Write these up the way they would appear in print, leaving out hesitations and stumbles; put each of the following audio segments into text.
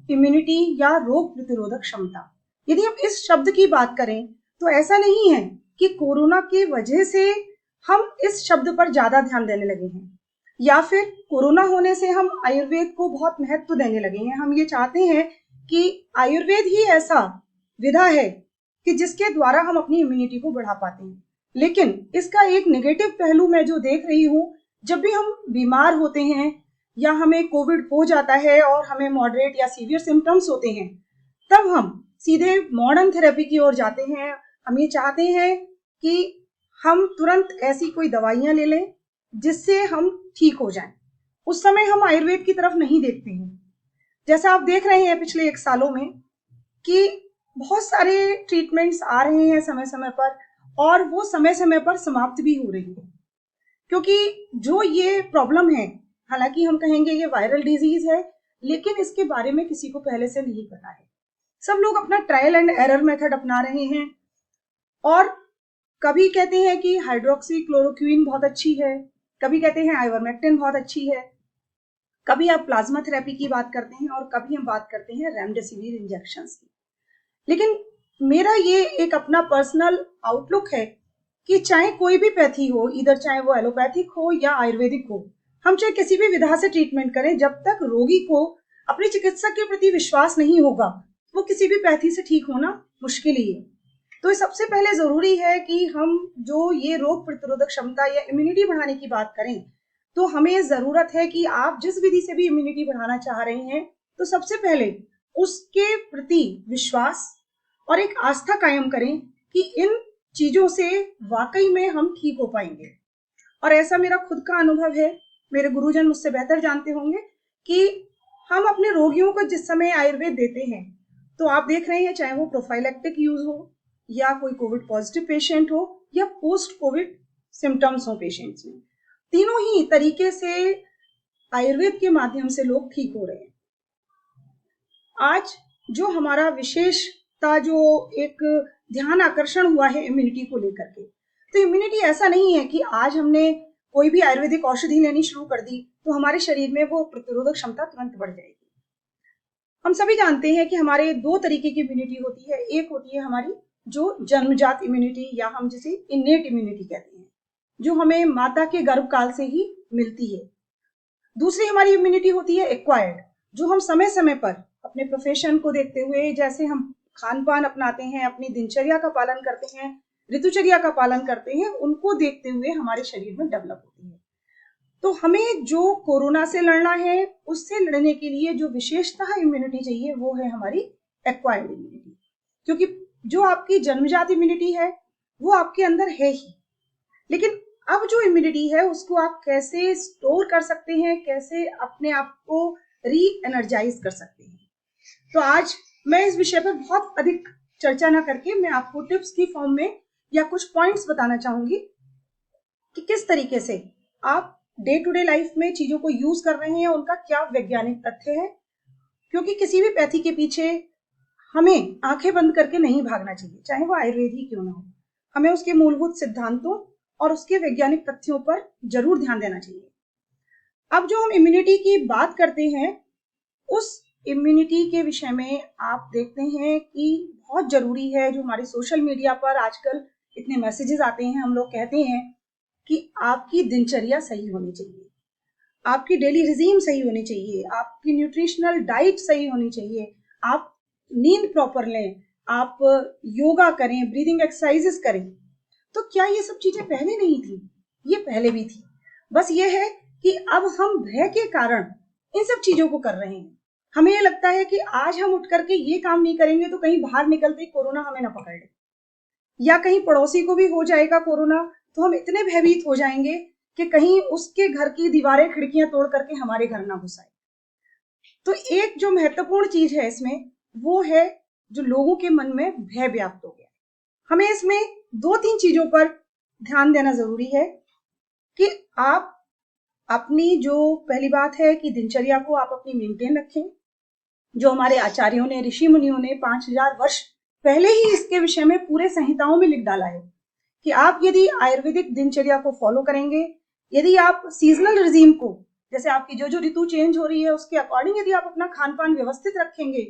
Immunity या रोग प्रतिरोधक क्षमता। यदि हम इस शब्द की बात करें तो ऐसा नहीं है कि कोरोना की वजह से हम इस शब्द पर ज्यादा ध्यान देने लगे हैं या फिर कोरोना होने से हम आयुर्वेद को बहुत महत्व देने लगे हैं। हम ये चाहते हैं कि आयुर्वेद ही ऐसा विधा है कि जिसके द्वारा हम अपनी इम्यूनिटी को बढ़ा पाते हैं। लेकिन इसका एक नेगेटिव पहलू मैं जो देख रही हूँ, जब भी हम बीमार होते हैं या हमें कोविड हो जाता है और हमें मॉडरेट या सीवियर सिम्टम्स होते हैं, तब हम सीधे मॉडर्न थेरेपी की ओर जाते हैं। हम ये चाहते हैं कि हम तुरंत ऐसी कोई दवाइयां ले लें जिससे हम ठीक हो जाएं। उस समय हम आयुर्वेद की तरफ नहीं देखते हैं। जैसा आप देख रहे हैं पिछले 1 सालों में कि बहुत सारे ट्रीटमेंट्स आ रहे हैं समय समय पर, और वो समय समय पर समाप्त भी हो रही है। क्योंकि जो ये प्रॉब्लम है, हालांकि हम कहेंगे ये वायरल डिजीज है, लेकिन इसके बारे में किसी को पहले से नहीं पता है। सब लोग अपना ट्रायल एंड एरर मेथड अपना रहे हैं और कभी कहते हैं कि हाइड्रोक्सी क्लोरोक्विन बहुत अच्छी है, कभी कहते हैं आइवरमेक्टिन बहुत अच्छी है, कभी आप प्लाज्मा थेरेपी की बात करते हैं और कभी हम बात करते हैं रेमडेसिविर इंजेक्शंस की। लेकिन मेरा ये एक अपना पर्सनल आउटलुक है कि चाहे कोई भी पैथी हो, इधर चाहे वो एलोपैथिक हो या आयुर्वेदिक हो, हम चाहे किसी भी विधा से ट्रीटमेंट करें, जब तक रोगी को अपने चिकित्सक के प्रति विश्वास नहीं होगा वो किसी भी पैथी से ठीक होना मुश्किल ही है। तो सबसे पहले जरूरी है कि हम जो ये रोग प्रतिरोधक क्षमता या इम्यूनिटी बढ़ाने की बात करें, तो हमें जरूरत है कि आप जिस विधि से भी इम्यूनिटी बढ़ाना चाह रहे हैं, तो सबसे पहले उसके प्रति विश्वास और एक आस्था कायम करें कि इन चीजों से वाकई में हम ठीक हो पाएंगे। और ऐसा मेरा खुद का अनुभव है, मेरे गुरुजन मुझसे बेहतर जानते होंगे कि हम अपने रोगियों को जिस समय आयुर्वेद देते हैं, तो आप देख रहे हैं चाहे वो प्रोफाइलेक्टिक यूज हो या कोई कोविड पॉजिटिव पेशेंट हो या पोस्ट कोविड सिम्टम्स हो पेशेंट्स में, तीनों ही तरीके से आयुर्वेद के माध्यम से लोग ठीक हो रहे हैं। आज जो हमारा विशेषता, जो एक ध्यान आकर्षण हुआ है इम्यूनिटी को लेकर के, तो इम्यूनिटी ऐसा नहीं है कि आज हमने कोई भी आयुर्वेदिक औषधि लेनी शुरू कर दी तो हमारे शरीर में वो प्रतिरोधक क्षमता तुरंत बढ़ जाएगी। हम सभी जानते हैं कि हमारे 2 तरीके की इम्यूनिटी होती है। एक होती है हमारी जो जन्मजात इम्यूनिटी या हम जिसे इनेट इम्यूनिटी कहते हैं, जो हमें माता के गर्भकाल से ही मिलती है। दूसरी हमारी इम्यूनिटी होती है एक्वायर्ड, जो हम समय समय पर अपने प्रोफेशन को देखते हुए, जैसे हम खान पान अपनाते हैं, अपनी दिनचर्या का पालन करते हैं, ऋतुचर्या का पालन करते हैं, उनको देखते हुए हमारे शरीर में डेवलप होती है। तो हमें जो कोरोना से लड़ना है, उससे लड़ने के लिए जो विशेषतः इम्यूनिटी चाहिए वो है हमारी एक्वायर्ड इम्यूनिटी। क्योंकि जो आपकी जन्मजात इम्यूनिटी है वो आपके अंदर है ही, लेकिन अब जो इम्यूनिटी है उसको आप कैसे स्टोर कर सकते हैं, कैसे अपने आप को री एनर्जाइज कर सकते हैं। तो आज मैं इस विषय पर बहुत अधिक चर्चा ना करके मैं आपको टिप्स की फॉर्म में या कुछ पॉइंट्स बताना चाहूंगी कि किस तरीके से आप डे टू डे लाइफ में चीजों को यूज कर रहे हैं, उनका क्या वैज्ञानिक तथ्य है। क्योंकि किसी भी पैथी के पीछे हमें आंखें बंद करके नहीं भागना चाहिए, चाहे वो आयुर्वेद ही क्यों ना हो। हमें उसके मूलभूत सिद्धांतों और उसके वैज्ञानिक तथ्यों पर जरूर ध्यान देना चाहिए। अब जो हम इम्यूनिटी की बात करते हैं, उस इम्यूनिटी के विषय में आप देखते हैं कि बहुत जरूरी है, जो हमारे सोशल मीडिया पर आजकल इतने मैसेजेस आते हैं, हम लोग कहते हैं कि आपकी दिनचर्या सही होनी चाहिए, आपकी डेली रिजीम सही होनी चाहिए, आपकी न्यूट्रिशनल डाइट सही होनी चाहिए, आप नींद प्रॉपर लें, आप योगा करें, ब्रीदिंग एक्सरसाइजेस करें। तो क्या ये सब चीजें पहले नहीं थी? ये पहले भी थी, बस ये है कि अब हम भय के कारण इन सब चीजों को कर रहे हैं। हमें ये लगता है कि आज हम उठ करके ये काम नहीं करेंगे तो कहीं बाहर निकलते कोरोना हमें ना पकड़ ले, या कहीं पड़ोसी को भी हो जाएगा कोरोना तो हम इतने भयभीत हो जाएंगे कि कहीं उसके घर की दीवारें खिड़कियां तोड़ करके हमारे घर ना घुस आए। तो एक जो महत्वपूर्ण चीज है इसमें, वो है जो लोगों के मन में भय व्याप्त हो गया। हमें इसमें 2-3 चीजों पर ध्यान देना जरूरी है कि आप अपनी, जो पहली बात है कि दिनचर्या को आप अपनी मेंटेन रखें। जो हमारे आचार्यों ने, ऋषि मुनियों ने 5000 वर्ष पहले ही इसके विषय में पूरे संहिताओं में लिख डाला है कि आप यदि आयुर्वेदिक दिनचर्या को फॉलो करेंगे, यदि आप सीजनल रिजीम को जैसे आपकी जो जो ऋतु चेंज हो रही है उसके अकॉर्डिंग यदि आप अपना खान पान व्यवस्थित रखेंगे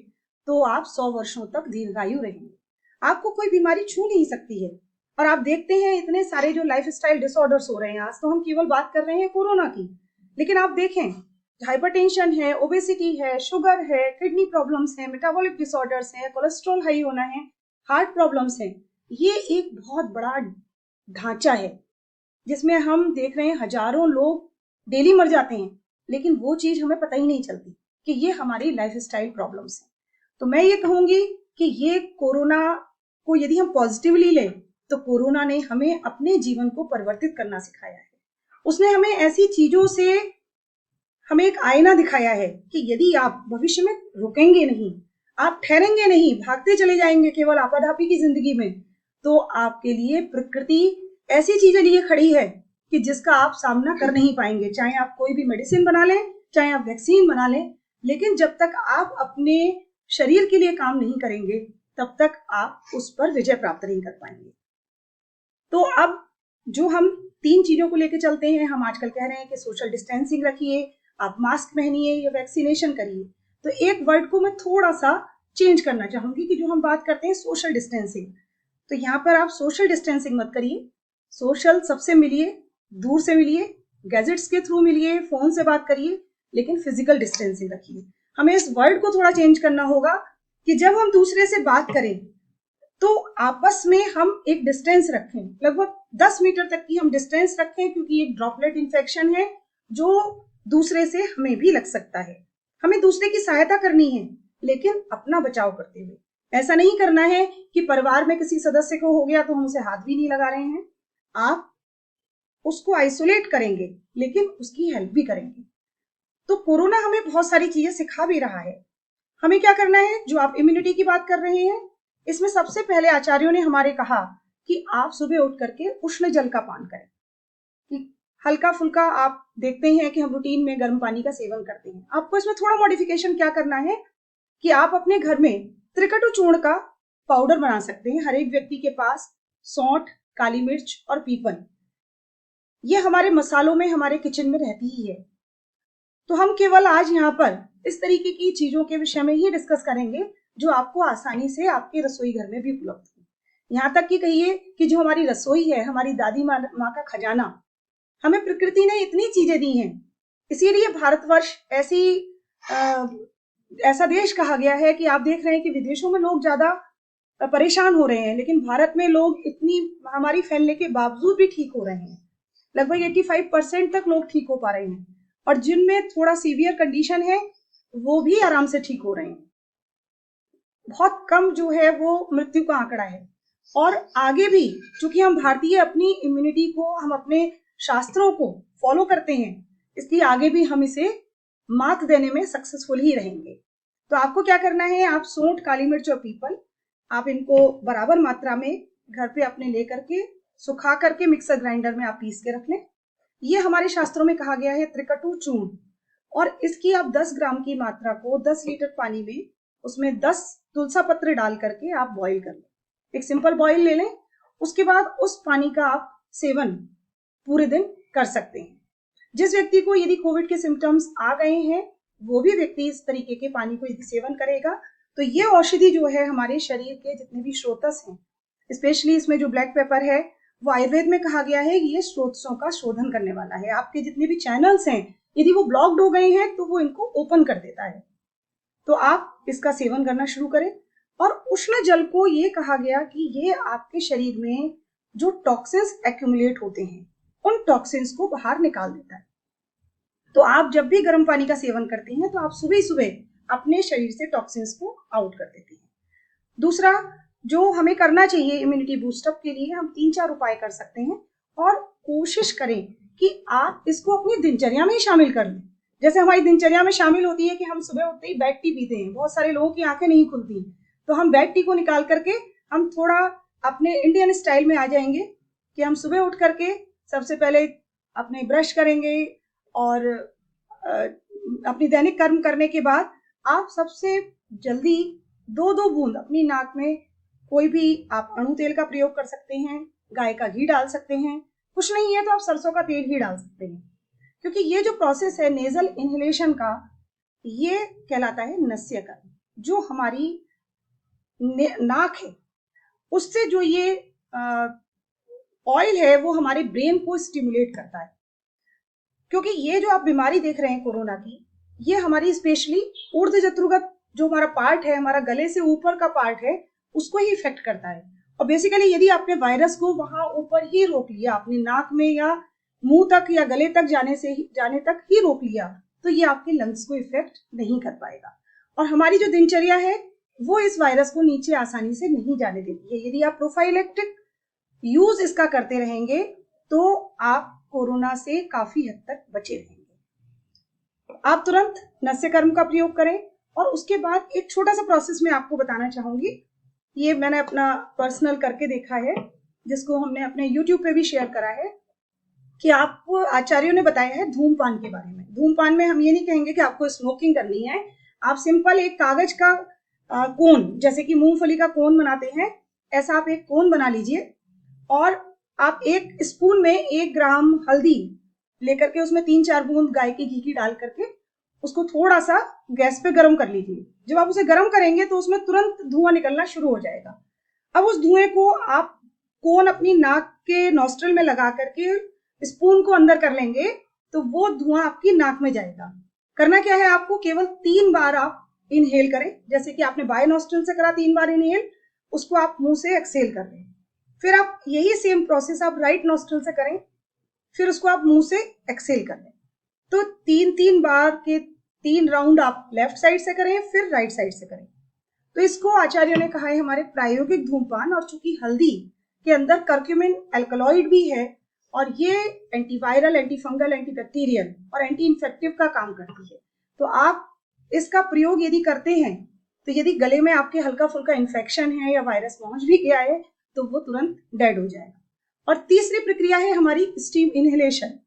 तो आप 100 वर्षों तक दीर्घायु रहेंगे, आपको कोई बीमारी छू नहीं सकती है। और आप देखते हैं इतने सारे जो लाइफस्टाइल डिसऑर्डर्स हो रहे हैं, आज तो हम केवल बात कर रहे हैं कोरोना की, लेकिन आप देखें हाइपरटेंशन है, ओबेसिटी है, शुगर है, किडनी प्रॉब्लम्स है, मेटाबॉलिक डिसऑर्डर्स है, कोलेस्ट्रॉल हाई होना है, हार्ट प्रॉब्लम्स है, ये एक बहुत बड़ा ढांचा है जिसमें हम देख रहे हैं हजारों लोग डेली मर जाते हैं, लेकिन वो चीज हमें पता ही नहीं चलती कि ये हमारी लाइफस्टाइल प्रॉब्लम्स हैं। तो मैं ये कहूंगी कि ये कोरोना को यदि हम पॉजिटिवली लें तो कोरोना ने हमें अपने जीवन को परिवर्तित करना सिखाया है। उसने हमें ऐसी चीजों से हमें एक आईना दिखाया है कि यदि आप भविष्य में रुकेंगे नहीं, आप ठहरेंगे नहीं, भागते चले जाएंगे केवल आपाधापी की जिंदगी में, तो आपके लिए प्रकृति ऐसी चीजें लिए खड़ी है कि जिसका आप सामना कर नहीं पाएंगे। चाहे आप कोई भी मेडिसिन बना लें, चाहे आप वैक्सीन बना लें, लेकिन जब तक आप अपने शरीर के लिए काम नहीं करेंगे तब तक आप उस पर विजय प्राप्त नहीं कर पाएंगे। तो अब जो हम 3 चीजों को लेकर चलते हैं, हम आजकल कह रहे हैं कि सोशल डिस्टेंसिंग रखिए, आप मास्क पहनिए या वैक्सीनेशन करिए। तो एक वर्ड को मैं थोड़ा सा चेंज करना चाहूंगी कि जो हम बात करते हैं सोशल डिस्टेंसिंग, तो यहाँ पर आप सोशल डिस्टेंसिंग मत करिए। सोशल सबसे मिलिए, दूर से मिलिए, गैजेट्स के थ्रू मिलिए, फोन से बात करिए, लेकिन फिजिकल डिस्टेंसिंग रखिए। हमें इस वर्ड को थोड़ा चेंज करना होगा कि जब हम दूसरे से बात करें तो आपस में हम एक डिस्टेंस रखें, लगभग 10 मीटर तक की हम डिस्टेंस रखें, क्योंकि एक ड्रॉपलेट इन्फेक्शन है जो दूसरे से हमें भी लग सकता है। हमें दूसरे की सहायता करनी है लेकिन अपना बचाव करते हुए। ऐसा नहीं करना है कि परिवार में किसी सदस्य को हो गया तो हम उसे हाथ भी नहीं लगा रहे हैं, आप उसको आइसोलेट करेंगे लेकिन उसकी हेल्प भी करेंगे। तो कोरोना हमें बहुत सारी चीजें सिखा भी रहा है। हमें क्या करना है, जो आप इम्यूनिटी की बात कर रहे हैं, इसमें सबसे पहले आचार्यों ने हमारे कहा कि आप सुबह उठ करके उष्ण जल का पान करें। हल्का फुल्का आप देखते हैं कि हम रूटीन में गर्म पानी का सेवन करते हैं, आपको इसमें थोड़ा मॉडिफिकेशन क्या करना है कि आप अपने घर में त्रिकटु चूर्ण का पाउडर बना सकते हैं। हर एक व्यक्ति के पास सौंठ, काली मिर्च और पीपल, ये हमारे मसालों में, हमारे किचन में रहती ही है। तो हम केवल आज यहाँ पर इस तरीके की चीजों के विषय में ही डिस्कस करेंगे जो आपको आसानी से आपके रसोई घर में भी उपलब्ध हो। यहाँ तक कि कहिए कि जो हमारी रसोई है, हमारी दादी माँ का खजाना, हमें प्रकृति ने इतनी चीजें दी हैं, इसीलिए भारतवर्ष ऐसा देश कहा गया है कि आप देख रहे हैं कि विदेशों में लोग ज्यादा परेशान हो रहे हैं, लेकिन भारत में लोग इतनी महामारी फैलने के बावजूद भी ठीक हो रहे हैं। लगभग 85% तक लोग ठीक हो पा रहे हैं, और जिनमें थोड़ा सीवियर कंडीशन है वो भी आराम से ठीक हो रहे हैं। बहुत कम जो है वो मृत्यु का आंकड़ा है। और आगे भी, चूंकि हम भारतीय अपनी इम्यूनिटी को, हम अपने शास्त्रों को फॉलो करते हैं, इसलिए आगे भी हम इसे मात देने में सक्सेसफुल ही रहेंगे। तो आपको क्या करना है, आप सौंठ, काली मिर्च और पीपल, आप इनको बराबर मात्रा में घर पे अपने लेकर के सुखा करके मिक्सर ग्राइंडर में आप पीस के रख लें। ये हमारे शास्त्रों में कहा गया है त्रिकटु चूर्ण, और इसकी आप 10 ग्राम की मात्रा को 10 लीटर पानी में, उसमें 10 तुलसा पत्र डाल करके आप बॉईल कर लें। एक सिंपल बॉईल ले लें, उसके बाद उस पानी का आप सेवन पूरे दिन कर सकते हैं। जिस व्यक्ति को यदि कोविड के सिम्टम्स आ गए हैं, वो भी व्यक्ति इस तरीके के पानी को यदि सेवन करेगा तो ये औषधि जो है हमारे शरीर के जितने भी स्रोतस हैं, स्पेशली इसमें जो ब्लैक पेपर है, वो आयुर्वेद में कहा गया है कि ये स्रोतसों का शोधन करने वाला है। आपके जितने भी चैनल्स हैं, यदि वो ब्लॉक्ड हो गए हैं तो वो इनको ओपन कर देता है। तो आप इसका सेवन करना शुरू करें। और उष्ण जल को ये कहा गया कि ये आपके शरीर में जो टॉक्सिन्स एक्यूमुलेट होते हैं, उन टॉक्सिन्स को बाहर निकाल देता है। तो आप जब भी गर्म पानी का सेवन करते हैं तो आप सुबह सुबह अपने शरीर से टॉक्सिन्स को आउट कर देते हैं। दूसरा जो हमें करना चाहिए इम्यूनिटी बूस्टअप के लिए, हम 3-4 उपाय कर सकते हैं, और कोशिश करें कि आप इसको अपनी दिनचर्या में ही शामिल कर लें। जैसे हमारी दिनचर्या में शामिल होती है कि हम सुबह उठते ही बेड टी पीते हैं, बहुत सारे लोगों की आंखें नहीं खुलती, तो हम बेड टी को निकाल करके हम थोड़ा अपने इंडियन स्टाइल में आ जाएंगे कि हम सुबह उठ करके सबसे पहले अपने ब्रश करेंगे, और अपनी दैनिक कर्म करने के बाद आप सबसे जल्दी 2-2 बूंद अपनी नाक में, कोई भी आप अणु तेल का प्रयोग कर सकते हैं, गाय का घी डाल सकते हैं, कुछ नहीं है तो आप सरसों का तेल ही डाल सकते हैं, क्योंकि ये जो प्रोसेस है नेजल इनहेलेशन का, ये कहलाता है नस्य कर्म। जो हमारी नाक है उससे जो ये ऑयल है वो हमारे ब्रेन को स्टिमुलेट करता है। क्योंकि ये जो आप बीमारी देख रहे हैं कोरोना की, ये हमारी स्पेशली ऊर्ध्व जत्रुगत जो हमारा पार्ट है, हमारा गले से ऊपर का पार्ट है, उसको ही इफेक्ट करता है। और बेसिकली यदि आपने वायरस को वहां ऊपर ही रोक लिया, अपनी नाक में या मुंह तक या गले तक जाने तक ही रोक लिया, तो ये आपके लंग्स को इफेक्ट नहीं कर पाएगा। और हमारी जो दिनचर्या है वो इस वायरस को नीचे आसानी से नहीं जाने देती है। यदि आप प्रोफाइलेक्टिक यूज इसका करते रहेंगे तो आप कोरोना से काफी हद तक बचे रहेंगे। आप तुरंत नस्य कर्म का प्रयोग करें। और उसके बाद एक छोटा सा प्रोसेस मैं आपको बताना चाहूंगी, ये मैंने अपना पर्सनल करके देखा है, जिसको हमने अपने YouTube पे भी शेयर करा है, कि आपको आचार्यों ने बताया है धूमपान के बारे में। धूमपान में हम ये नहीं कहेंगे कि आपको स्मोकिंग करनी है, आप सिंपल एक कागज का कोन, जैसे कि मूंगफली का कोन बनाते हैं, ऐसा आप एक कोन बना लीजिए और आप एक स्पून में 1 ग्राम हल्दी लेकर के उसमें 3-4 बूंद गाय के घी की डाल करके उसको थोड़ा सा गैस पे गर्म कर लीजिए। जब आप उसे गर्म करेंगे तो उसमें तुरंत धुआं निकलना शुरू हो जाएगा। अब उस धुएं को आप कोन अपनी नाक के नॉस्ट्रल में लगा करके स्पून को अंदर कर लेंगे तो वो धुआं आपकी नाक में जाएगा। करना क्या है, आपको केवल 3 बार आप इनहेल करें। जैसे कि आपने बाय नॉस्ट्रल से करा 3 बार इनहेल, उसको आप मुंह से एक्सहेल कर लें। फिर आप यही सेम प्रोसेस आप राइट नॉस्ट्रल से करें, फिर उसको आप मुंह से एक्सहेल कर लें। तो 3-3 बार के 3 राउंड आप लेफ्ट साइड से करें, फिर राइट साइड से करें। तो इसको आचार्यों ने कहा है हमारे प्रायोगिक धूमपान। और चूंकि हल्दी के अंदर कर्क्यूमिन एल्कलॉइड भी है और ये एंटीवायरल, एंटीफंगल, एंटीबैक्टीरियल और एंटी इन्फेक्टिव का काम करती है, तो आप इसका प्रयोग यदि करते हैं तो यदि गले में आपके हल्का फुल्का इन्फेक्शन है या वायरस पहुंच भी गया है तो वो तुरंत डेड हो जाएगा। और तीसरी प्रक्रिया है हमारी स्टीम इनहेलेशन।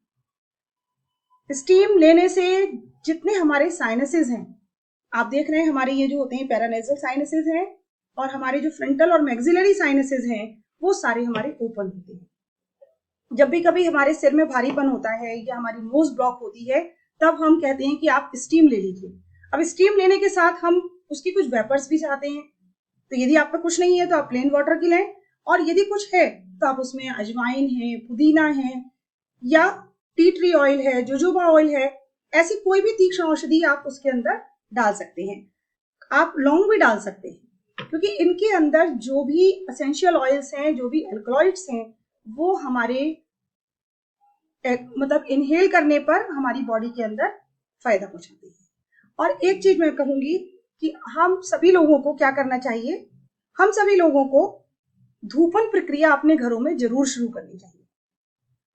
स्टीम लेने से जितने हमारे साइनसेस हैं, आप देख रहे हैं हमारे ये जो होते हैं पैरानेजल साइनसेस हैं, और हमारे जो फ्रंटल और मैक्सिलरी साइनसेस हैं वो सारे हमारे ओपन होते हैं। जब भी कभी हमारे सिर में भारीपन होता है या हमारी नोज ब्लॉक होती है, तब हम कहते हैं कि आप स्टीम ले लीजिए। अब स्टीम लेने के साथ हम उसकी कुछ वेपर्स भी चाहते हैं, तो यदि आप पे कुछ नहीं है तो आप प्लेन वाटर की लें, और यदि कुछ है तो आप उसमें अजवाइन है, पुदीना है, या टी ट्री ऑयल है, जोजोबा ऑयल है, ऐसी कोई भी तीक्ष्ण औषधि आप उसके अंदर डाल सकते हैं। आप लौंग भी डाल सकते हैं, क्योंकि इनके अंदर जो भी एसेंशियल ऑयल्स हैं, जो भी एल्कलॉइड्स हैं, वो हमारे मतलब इनहेल करने पर हमारी बॉडी के अंदर फायदा पहुंचाती है। और एक चीज मैं कहूंगी कि हम सभी लोगों को क्या करना चाहिए, हम सभी लोगों को धूपन प्रक्रिया अपने घरों में जरूर शुरू करनी चाहिए।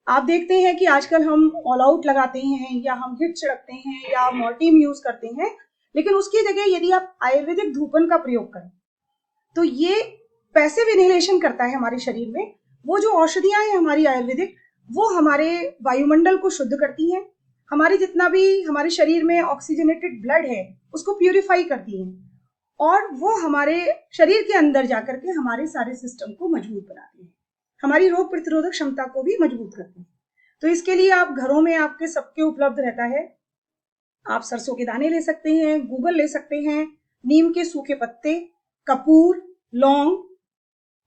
आप देखते हैं कि आजकल हम ऑल आउट लगाते हैं या हम हिट छिड़कते हैं या मॉर्टीन यूज करते हैं, लेकिन उसकी जगह यदि आप आयुर्वेदिक धूपन का प्रयोग करें तो ये पैसिव इनहेलेशन करता है हमारे शरीर में। वो जो औषधियां हैं हमारी आयुर्वेदिक, वो हमारे वायुमंडल को शुद्ध करती हैं, हमारी जितना भी हमारे शरीर में ऑक्सीजनेटेड ब्लड है उसको प्यूरिफाई करती हैं, और वो हमारे शरीर के अंदर जाकर के हमारे सारे सिस्टम को मजबूत बनाती हैं, हमारी रोग प्रतिरोधक क्षमता को भी मजबूत करती हैं। तो इसके लिए आप घरों में आपके सबके उपलब्ध रहता है। आप सरसों के दाने ले सकते हैं, गूगल ले सकते हैं, नीम के सूखे पत्ते, कपूर, लौंग,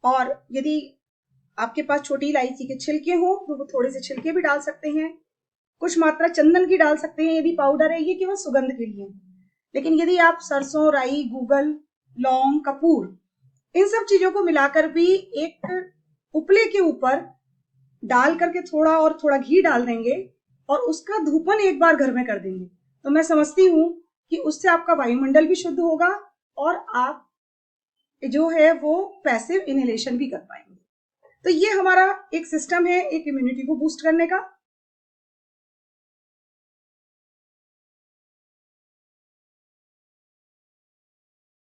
और यदि आपके पास छोटी इलायची के छिलके हो तो वो थोड़े से छिलके भी डाल सकते हैं। कुछ मात्रा चंदन की डाल सकते हैं यदि पाउडर है, ये केवल सुगंध के लिए। लेकिन यदि आप सरसों, राई, गूगल, लौंग, कपूर, इन सब चीजों को मिलाकर भी एक उपले के ऊपर डाल करके थोड़ा घी डाल देंगे और उसका धूपन एक बार घर में कर देंगे, तो मैं समझती हूँ कि उससे आपका वायुमंडल भी शुद्ध होगा और आप जो है वो पैसिव इनहेलेशन भी कर पाएंगे। तो ये हमारा एक सिस्टम है एक इम्यूनिटी को बूस्ट करने का।